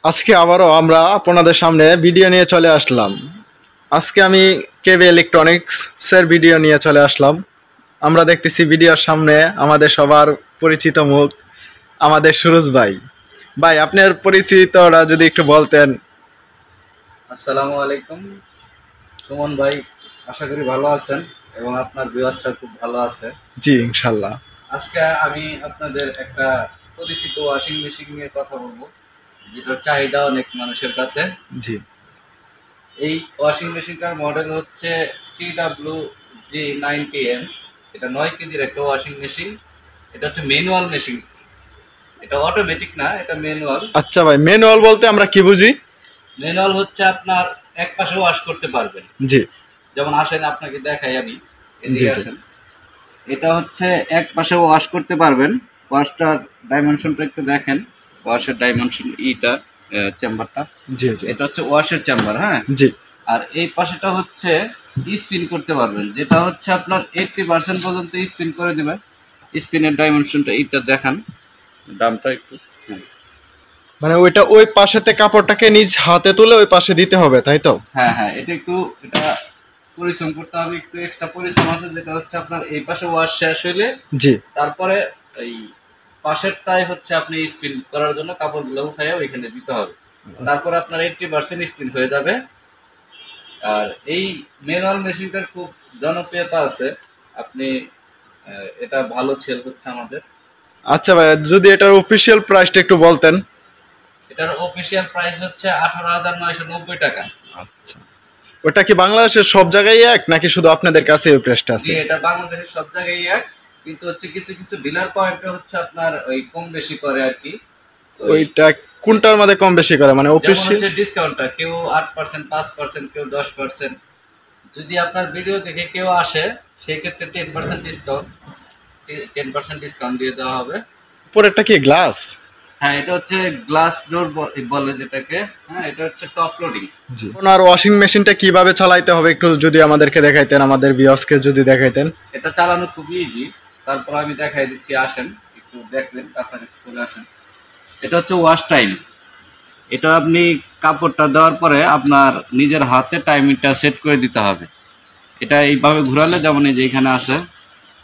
আজকে আবারও আমরা আপনাদের সামনে ভিডিও নিয়ে চলে আসলাম। আজকে আমি কেবি ইলেকট্রনিক্সের ভিডিও নিয়ে চলে আসলাম। আমরা দেখতেছি ভিডিওর সামনে আমাদের সবার পরিচিত মুখ, আমাদের সুরজ ভাই। ভাই, আপনার পরিচিতরা যদি একটু বলতেন। আসসালামু আলাইকুম সুমন ভাই, আশা করি ভালো আছেন এবং আপনার ভিউয়ার্সরা খুব ভালো আছে। জি, ইনশাল্লাহ। আজকে আমি আপনাদের একটা পরিচিত ওয়াশিং মেশিন নিয়ে কথা বলবো, যেটার চাহিদা অনেক মানুষের কাছে। জি, এই ওয়াশিং মেশিনটার মডেল হচ্ছে TWG9PM। এটা 9 কেজির একটা ওয়াশিং মেশিন। এটা হচ্ছে ম্যানুয়াল মেশিন, এটা অটোমেটিক না, এটা ম্যানুয়াল। আচ্ছা ভাই, ম্যানুয়াল বলতে আমরা কি বুঝি? ম্যানুয়াল হচ্ছে আপনার এক পাশে ওয়াশ করতে পারবেন। জি, যেমন আসেন আপনাকে দেখাই, আমি জি, এদিকে জি। আসেন। এটা হচ্ছে এক পাশে ওয়াশ করতে পারবেন। ওয়াশটার ডাইমেনশনটা একটু দেখেন, ওয়াশের ডাইমেনশন চেম্বারটা, জি, জি, এটা হচ্ছে ওয়াশের চেম্বার। হ্যাঁ, জি। আর এই পাশেটা হচ্ছে স্পিন করতে পারবেন, যেটা হচ্ছে আপনার 80% পর্যন্ত স্পিন করে দেবেন। স্পিনের ডাইমেনশনটা এইটা দেখান, দামটা একটু। মানে ওইটা ওই পাশেতে কাপড়টাকে নিজ হাতে তুলে ওই পাশে দিতে হবে, তাই তো? হ্যাঁ হ্যাঁ, এটা পরিশ্রম করতে হবে, একটু এক্সট্রা পরিশ্রম আছে, যেটা হচ্ছে আপনার এই পাশে ওয়াশ শেষ হইলে জি। তারপরে এই পাশেরটাই হচ্ছে আপনি স্পিন করার জন্য কাপড়গুলো উঠাইয়া ওইখানে দিতে হবে। তারপরে আপনার 80% স্পিন হয়ে যাবে। আর এই ম্যানুয়াল মেশিনটার খুব জনপ্রিয়তা আছে, আপনি এটা ভালো সেল হচ্ছে আমাদের। আচ্ছা ভাই, যদি এটার অফিসিয়াল প্রাইসটা একটু বলতেন। এটার অফিসিয়াল প্রাইস হচ্ছে 18,990 টাকা। আচ্ছা, ওটা কি বাংলাদেশের সব জায়গায় এক নাকি শুধু আপনাদের কাছে এই প্রাইসটা আছে? জি, এটা বাংলাদেশের সব জায়গায় এক, কিন্তু হচ্ছে কিছু কিছু ডিলার পয়েন্টে হচ্ছে আপনার ওই কম বেশি করে আর কি। ওইটা কোনটার মধ্যে কম বেশি করে, মানে যেমন অফিসিয়াল? হচ্ছে ডিসকাউন্টটা কেউ 8%, 5%, কেউ 10%। যদি আপনার ভিডিও দেখে কেউ আসে সেই ক্ষেত্রে 10% ডিসকাউন্ট দিয়ে দেওয়া হবে। পরেরটা কি গ্লাস? হ্যাঁ, এটা হচ্ছে গ্লাস ডোর বলে যেটাকে। হ্যাঁ, এটা হচ্ছে টপ লোডিং। জি। ওনার ওয়াশিং মেশিনটা কিভাবে চালাইতে হবে একটু যদি আমাদেরকে দেখাইতেন, আমাদের ভিউয়ার্সকে যদি দেখাইতেন। এটা চালানো খুবই ইজি, তারপর আমি দেখাই দিচ্ছি, আসেন একটু দেখবেন, কাছাকাছি চলে আসেন। এটা হচ্ছে ওয়াশ টাইম। এটা আপনি কাপড়টা দেওয়ার পরে আপনার নিজের হাতে টাইমিংটা সেট করে দিতে হবে। এটা এইভাবে ঘোরালে, যেমন এই যে এখানে আছে,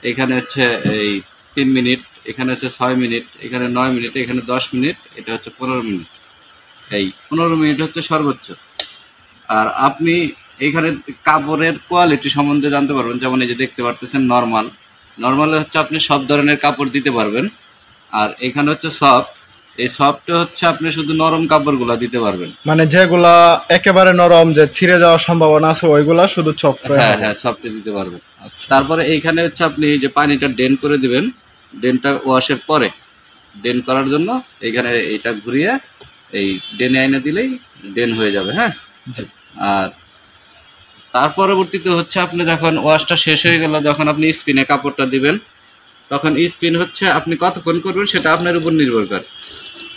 এখানে হচ্ছে এই 3 মিনিট, এখানে হচ্ছে 6 মিনিট, এখানে 9 মিনিট, এখানে 10 মিনিট, এটা হচ্ছে 15 মিনিট। এই 15 মিনিট হচ্ছে সর্বোচ্চ। আর আপনি এইখানে কাপড়ের কোয়ালিটি সম্বন্ধে জানতে পারবেন, যেমন এই যে দেখতে পারতেছেন নর্মালে হচ্ছে আপনি সব ধরনের কাপড় দিতে পারবেন। আর এখানে হচ্ছে সফট, এই সফটে হচ্ছে আপনি শুধু নরম কাপড়গুলো দিতে পারবেন। মানে যেগুলা একেবারে নরম, যে ছিঁড়ে যাওয়ার সম্ভাবনা আছে, ওইগুলা শুধু হ্যাঁ হ্যাঁ, সফটে দিতে পারবেন। আচ্ছা। তারপরে এইখানে হচ্ছে আপনি যে পানিটা ড্রেন করে দিবেন, ড্রেনটা ওয়াশের পরে ড্রেন করার জন্য এইখানে এইটা ঘুরিয়ে এই ড্রেনে আইনে দিলেই ড্রেন হয়ে যাবে। হ্যাঁ, জি। আর তার পরবর্তীতে হচ্ছে আপনি যখন ওয়াশটা শেষ হয়ে গেল, যখন আপনি স্পিনে কাপড়টা দিবেন, তখন স্পিন হচ্ছে আপনি কতক্ষণ করবেন সেটা আপনার উপর নির্ভর করে,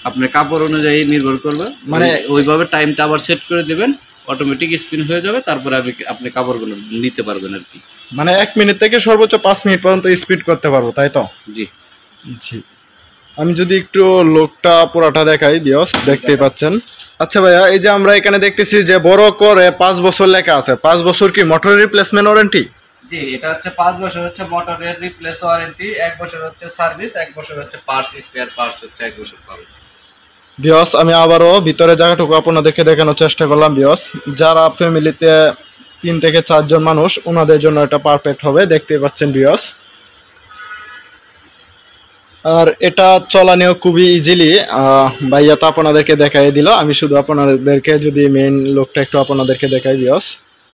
আপনার কাপড় অনুযায়ী নির্ভর করবে। মানে ওইভাবে টাইমটা আবার সেট করে দিবেন, অটোমেটিক স্পিন হয়ে যাবে, তারপরে আপনি কাপড়গুলো নিতে পারবেন আর কি। মানে 1 মিনিট থেকে সর্বোচ্চ 5 মিনিট পর্যন্ত স্পিড করতে পারবো, তাই তো? জি জি। আমি যদি একটু লোকটা পুরাটা দেখাই, ভিউয়ার্স দেখতেই পাচ্ছেন। আচ্ছা ভাইয়া, এই যে আমরা এখানে দেখতেছি যে বড় করে 5 বছর লেখা আছে, 5 বছর কি মোটর রিপ্লেসমেন্ট ওয়ারেন্টি? জি, এটা হচ্ছে 5 বছর হচ্ছে মোটরের রিপ্লেস ওয়ারেন্টি, 1 বছর হচ্ছে সার্ভিস, 1 বছর হচ্ছে পার্টস, স্পেয়ার পার্টস হচ্ছে 1 বছর পাবেন। ভিউয়ার্স, আমি আবারও ভিতরে জায়গাটুকু আপনাদেরকে দেখানোর চেষ্টা করলাম। ভিউয়ার্স, যারা ফ্যামিলিতে 3 থেকে 4 জন মানুষ, ওনাদের জন্য এটা পারফেক্ট হবে, দেখতেই পাচ্ছেন ভিউয়ার্স। আর এটা চলানিও খুবই ইজিলি, ভাইয়া তো আপনাদেরকে দেখাই দিল। আমি শুধু আপনাদেরকে যদি মেইন লোকটা একটু আপনাদেরকে দেখাই ভিউয়ার্স।